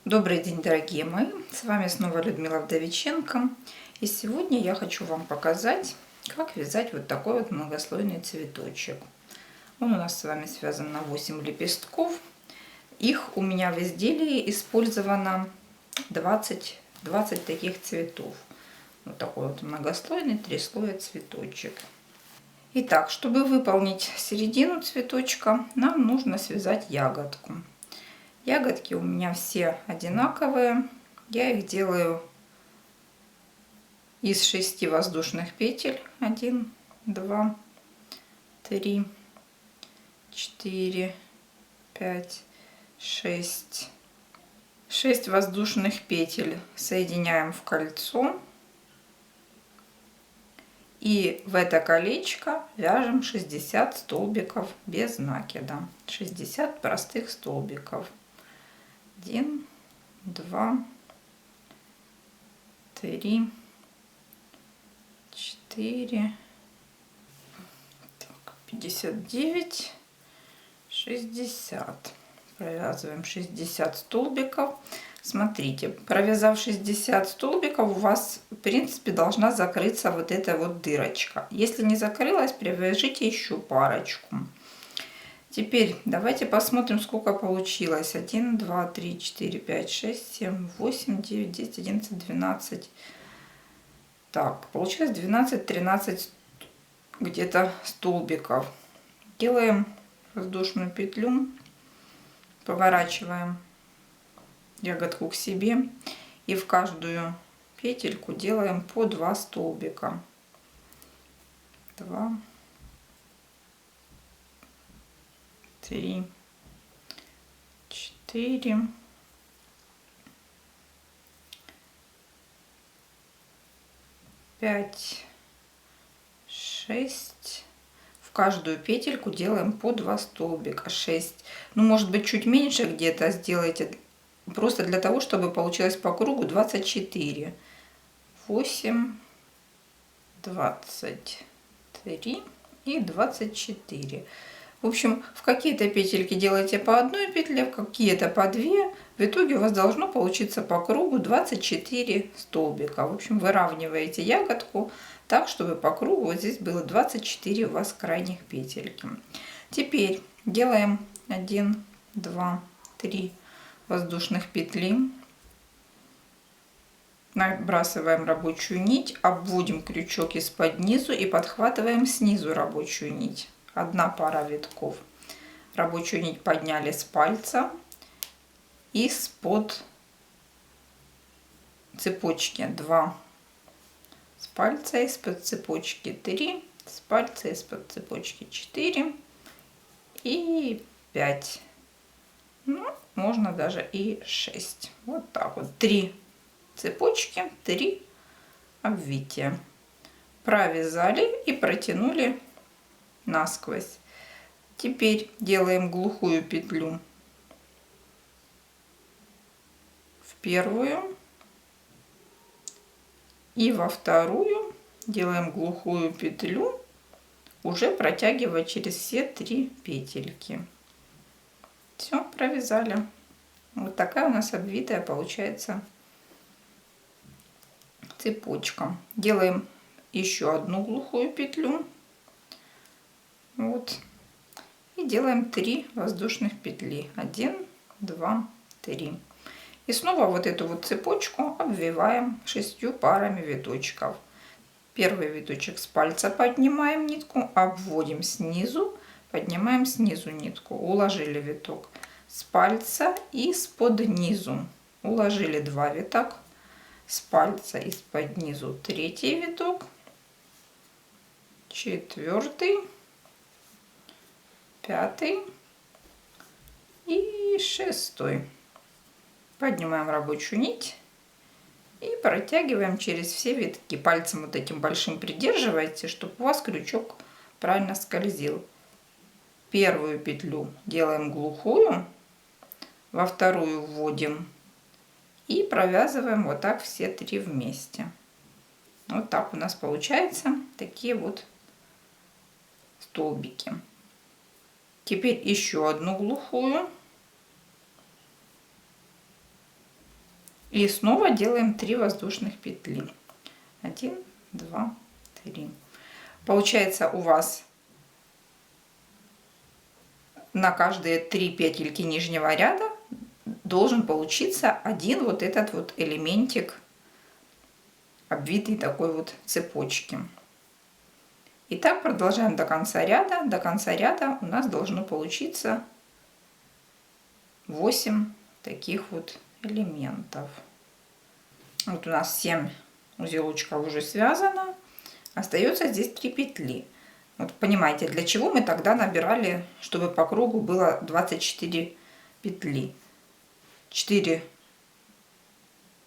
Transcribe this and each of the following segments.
Добрый день, дорогие мои! С вами снова Людмила Вдовиченко. И сегодня я хочу вам показать, как вязать вот такой вот многослойный цветочек. Он у нас с вами связан на 8 лепестков. Их у меня в изделии использовано 20 таких цветов. Вот такой вот многослойный 3 слоя цветочек. Итак, чтобы выполнить середину цветочка, нам нужно связать ягодку. Ягодки у меня все одинаковые. Я их делаю из 6 воздушных петель. 1, 2, 3, 4, 5, 6. 6 воздушных петель соединяем в кольцо. И в это колечко вяжем 60 столбиков без накида. 60 простых столбиков. 1, 2, 3, 4, 59, 60. Провязываем 60 столбиков. Смотрите, провязав 60 столбиков, у вас в принципе должна закрыться вот эта вот дырочка. Если не закрылась, привяжите еще парочку. Теперь давайте посмотрим, сколько получилось. 1, 2, 3, 4, 5, 6, 7, 8, 9, 10, 11, 12. Так, получилось 12-13 где-то столбиков. Делаем воздушную петлю, поворачиваем ягодку к себе и в каждую петельку делаем по 2 столбика. 2, 3, 4, 5, 6. В каждую петельку делаем по 2 столбика. 6. Ну, может быть, чуть меньше где-то сделайте. Просто для того, чтобы получилось по кругу 24. 8, 23 и 24. В общем, в какие-то петельки делайте по одной петле, в какие-то по 2. В итоге у вас должно получиться по кругу 24 столбика. В общем, выравниваете ягодку так, чтобы по кругу вот здесь было 24 у вас крайних петельки. Теперь делаем 1, 2, 3 воздушных петли. Набрасываем рабочую нить, обводим крючок из-под низу и подхватываем снизу рабочую нить. 1 пара витков. Рабочую нить подняли с пальца, из-под цепочки 2 с пальца, из-под цепочки 3 с пальца, из-под цепочки 4 и 5. Ну, можно даже и 6. Вот так вот. 3 цепочки, 3 обвития. Провязали и протянули насквозь. Теперь делаем глухую петлю в первую и во вторую делаем глухую петлю, уже протягивая через все 3 петельки. Все, провязали. Вот такая у нас обвитая получается цепочка. Делаем еще одну глухую петлю. Вот. И делаем 3 воздушных петли. 1, 2, 3. И снова вот эту вот цепочку обвиваем 6 парами виточков. Первый виточек с пальца поднимаем нитку, обводим снизу, поднимаем снизу нитку. Уложили виток с пальца и из-под низу. Уложили 2 виток. С пальца из-под низу 3 виток. 4, 5 и 6. Поднимаем рабочую нить и протягиваем через все витки. Пальцем вот этим большим придерживайте, чтобы у вас крючок правильно скользил. Первую петлю делаем глухую, во вторую вводим и провязываем вот так все 3 вместе. Вот так у нас получается такие вот столбики. Теперь еще одну глухую И снова делаем 3 воздушных петли. 1, 2, 3. Получается у вас на каждые 3 петельки нижнего ряда должен получиться один вот этот вот элементик, обвитый такой вот цепочки. И так продолжаем до конца ряда. До конца ряда у нас должно получиться 8 таких вот элементов. Вот у нас 7 узелочков уже связано. Остается здесь 3 петли. Вот понимаете, для чего мы тогда набирали, чтобы по кругу было 24 петли.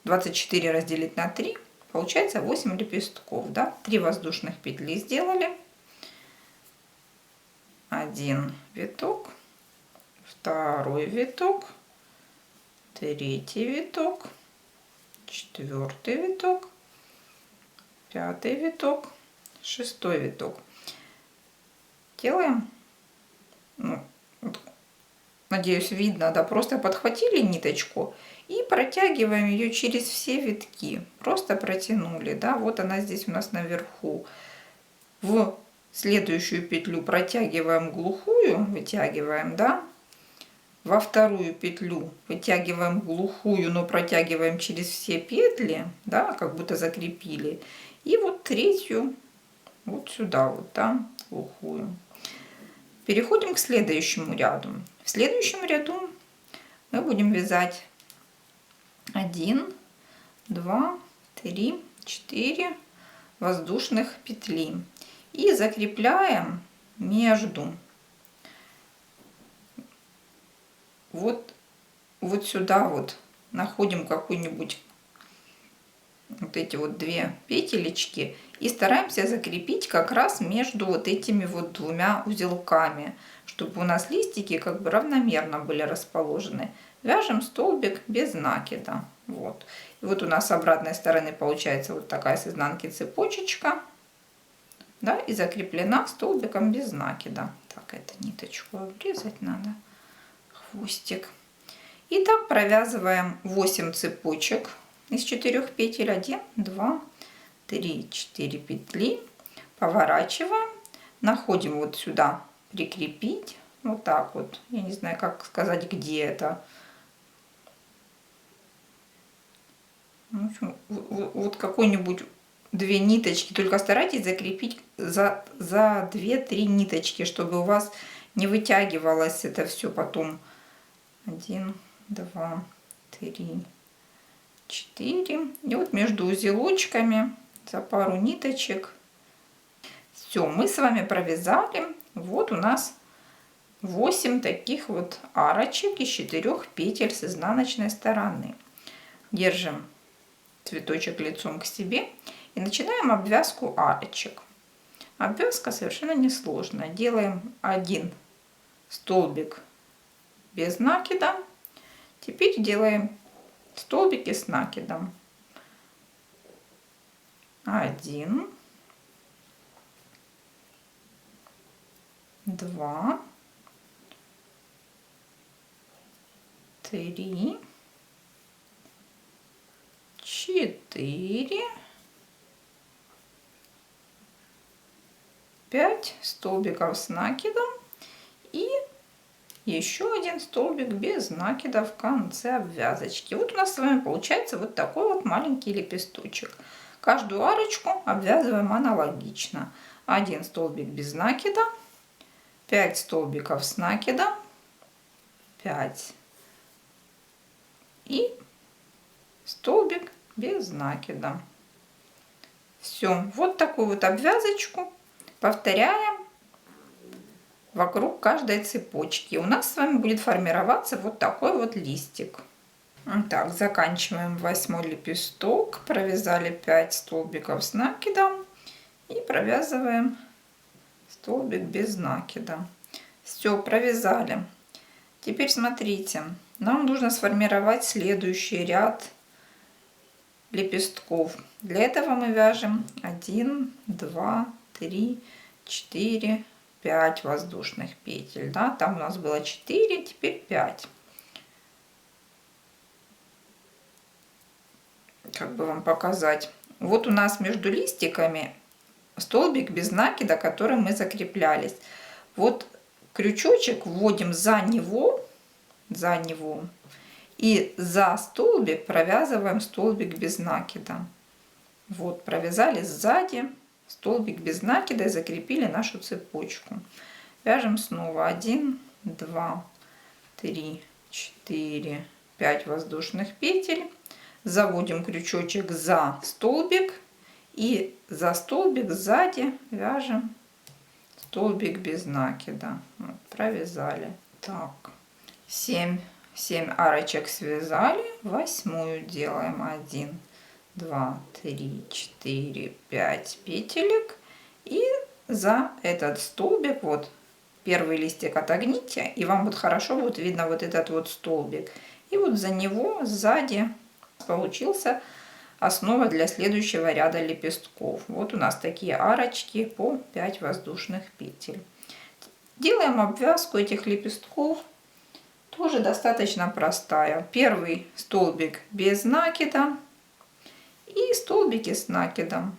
24 разделить на 3. Получается 8 лепестков, да? 3 воздушных петли сделали. 1 виток, 2 виток, 3 виток, 4 виток, 5 виток, 6 виток. Делаем, ну, вот, надеюсь, видно, да, просто подхватили ниточку и протягиваем ее через все витки. Просто протянули, да, вот она здесь у нас наверху. В следующую петлю протягиваем глухую, вытягиваем, да. Во вторую петлю вытягиваем глухую, но протягиваем через все петли, да, как будто закрепили. И вот третью вот сюда вот, да, глухую. Переходим к следующему ряду. В следующем ряду мы будем вязать 1, 2, 3, 4 воздушных петли и закрепляем между вот сюда вот, находим какую-нибудь вот эти вот 2 петелечки и стараемся закрепить как раз между вот этими вот 2 узелками, чтобы у нас листики как бы равномерно были расположены. Вяжем столбик без накида. Вот. И вот у нас с обратной стороны получается вот такая с изнанки цепочечка, да, и закреплена столбиком без накида. Так, эту ниточку обрезать надо, хвостик. И так провязываем 8 цепочек из 4 петель. 1, 2, 3, 4 петли. Поворачиваем, находим вот сюда прикрепить, вот так вот. Я не знаю, как сказать, где это. Вот какой-нибудь 2 ниточки, только старайтесь закрепить за 2-3 ниточки, чтобы у вас не вытягивалось это все потом. 1, 2, 3, 4. И вот между узелочками за пару ниточек. Все, мы с вами провязали. Вот у нас 8 таких вот арочек из 4 петель с изнаночной стороны. Держим цветочек лицом к себе и начинаем обвязку арочек. Обвязка совершенно несложная. Делаем 1 столбик без накида. Теперь делаем столбики с накидом. 1, 2, 3, 4, 5 столбиков с накидом и еще 1 столбик без накида в конце обвязочки. Вот у нас с вами получается вот такой вот маленький лепесточек. Каждую арочку обвязываем аналогично. 1 столбик без накида, 5 столбиков с накидом, 5 и столбик без накида. Все, вот такую вот обвязочку повторяем вокруг каждой цепочки. У нас с вами будет формироваться вот такой вот листик. Так, заканчиваем 8 лепесток, провязали 5 столбиков с накидом и провязываем столбик без накида. Все, провязали. Теперь смотрите, нам нужно сформировать следующий ряд лепестков. Для этого мы вяжем 1, 2, 3, 4, 5 воздушных петель, да, там у нас было 4, теперь 5. как бы вам показать. Вот у нас между листиками столбик без накида, которым мы закреплялись. Вот крючочек вводим за него, и за столбик провязываем столбик без накида. Вот, провязали сзади столбик без накида и закрепили нашу цепочку. Вяжем снова 1, 2, 3, 4, 5 воздушных петель. Заводим крючочек за столбик и за столбик сзади вяжем столбик без накида. Вот, провязали. Так, 7 арочек связали, 8 делаем. 1, 2, 3, 4, 5 петелек, и за этот столбик, вот первый листик отогните, и вам вот хорошо будет видно вот этот вот столбик, и вот за него сзади получился основа для следующего ряда лепестков. Вот у нас такие арочки по 5 воздушных петель. Делаем обвязку этих лепестков. Тоже достаточно простая. Первый столбик без накида и столбики с накидом.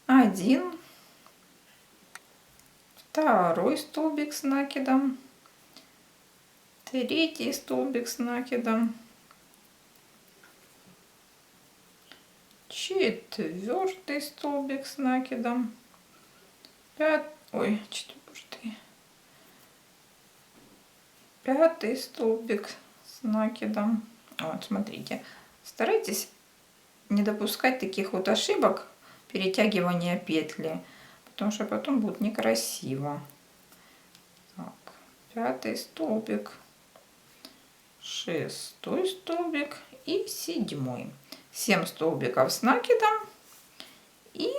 1, второй столбик с накидом, третий столбик с накидом, четвертый столбик с накидом, пятый столбик с накидом. Вот, смотрите, старайтесь не допускать таких вот ошибок перетягивания петли, потому что потом будет некрасиво. Так, пятый столбик, шестой столбик и седьмой. 7 столбиков с накидом, и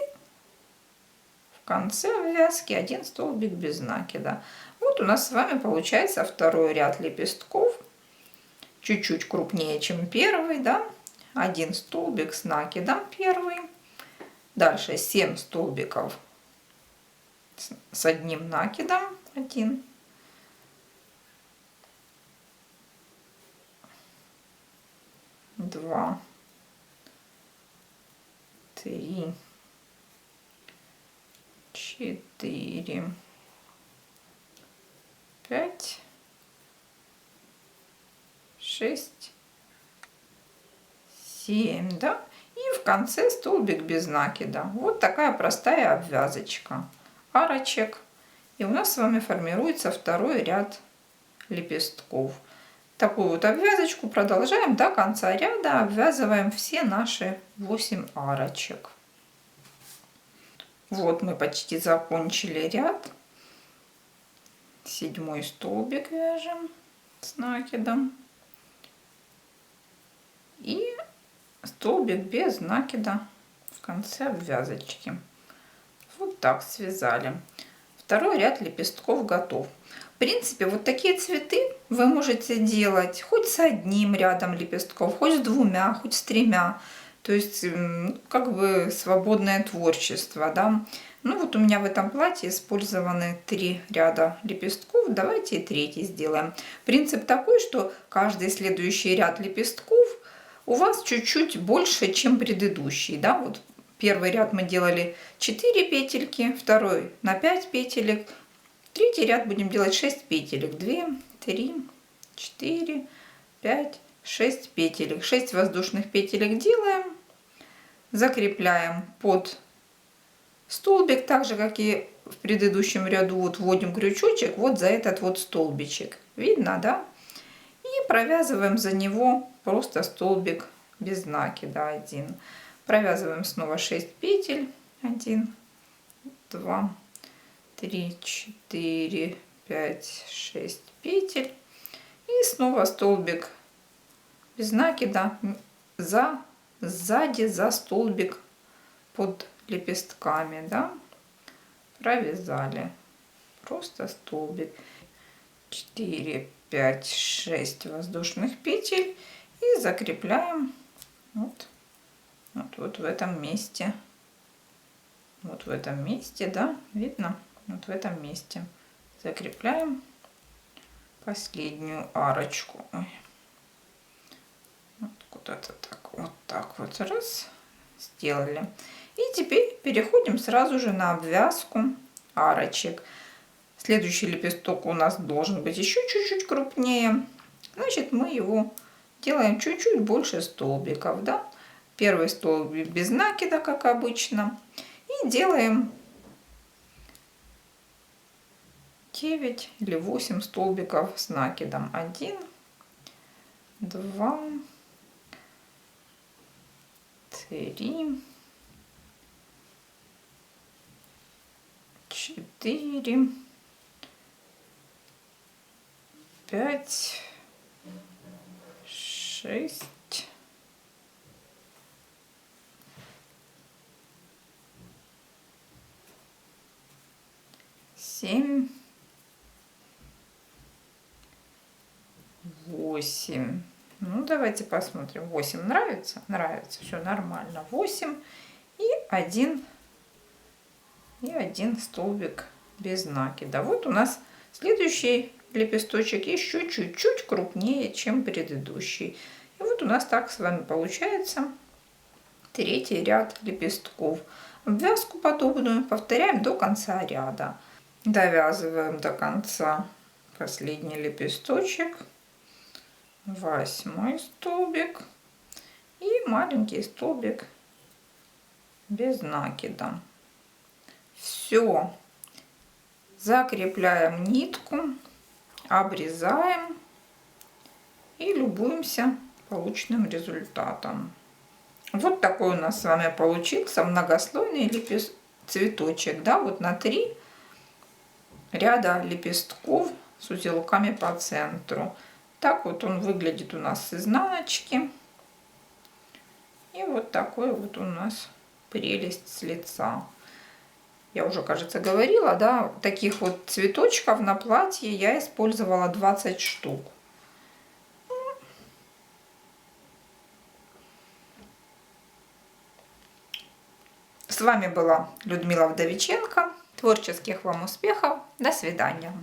в конце обвязки 1 столбик без накида. Вот у нас с вами получается второй ряд лепестков, чуть-чуть крупнее, чем первый, да? 1 столбик с накидом первый, дальше 7 столбиков с одним накидом, 1, 2, 3, 4, 5, 6, 7, да? И в конце столбик без накида. Вот такая простая обвязочка арочек. И у нас с вами формируется второй ряд лепестков. Такую вот обвязочку продолжаем до конца ряда, обвязываем все наши 8 арочек. Вот мы почти закончили ряд. 7 столбик вяжем с накидом и столбик без накида в конце обвязочки. Вот так связали. Второй ряд лепестков готов. В принципе, вот такие цветы вы можете делать хоть с одним рядом лепестков, хоть с 2, хоть с 3. То есть, как бы свободное творчество, да. Ну вот у меня в этом платье использованы 3 ряда лепестков. Давайте и третий сделаем. Принцип такой, что каждый следующий ряд лепестков у вас чуть-чуть больше, чем предыдущий, да. Вот первый ряд мы делали 4 петельки, второй на 5 петелек. Третий ряд будем делать 6 петелек. 2, 3, 4, 5, 6 петелек. 6 воздушных петелек делаем. Закрепляем под столбик, так же, как и в предыдущем ряду. Вот вводим крючочек вот за этот вот столбичек. Видно, да? И провязываем за него просто столбик без накида 1. Провязываем снова 6 петель. 1, 2, 3, 4, 5, 6 петель. И снова столбик без накида сзади за столбик под лепестками, да, провязали просто столбик. 4, 5, 6 воздушных петель и закрепляем вот в этом месте. Вот в этом месте, да, видно? Вот в этом месте закрепляем последнюю арочку. Вот Вот это так вот раз сделали. И теперь переходим сразу же на обвязку арочек. Следующий лепесток у нас должен быть еще чуть-чуть крупнее. Значит, мы его делаем чуть-чуть больше столбиков, да? Первый столбик без накида, как обычно. И делаем 9 или 8 столбиков с накидом. 1, 2, 3, 4, 5, 6, 7, 8. Ну, давайте посмотрим. 8 нравится? Нравится. Все нормально. 8 и 1 столбик без накида. Вот у нас следующий лепесточек еще чуть-чуть крупнее, чем предыдущий. И вот у нас так с вами получается третий ряд лепестков. Обвязку подобную повторяем до конца ряда. Довязываем до конца последний лепесточек, 8 столбик и маленький столбик без накида. Все, закрепляем нитку, обрезаем и любуемся полученным результатом. Вот такой у нас с вами получился многослойный цветочек, да, вот на 3 ряда лепестков с узелками по центру. Так вот он выглядит у нас с изнаночки. И вот такой вот у нас прелесть с лица. Я уже, кажется, говорила, да, таких вот цветочков на платье я использовала 20 штук. С вами была Людмила Вдовиченко. Творческих вам успехов. До свидания.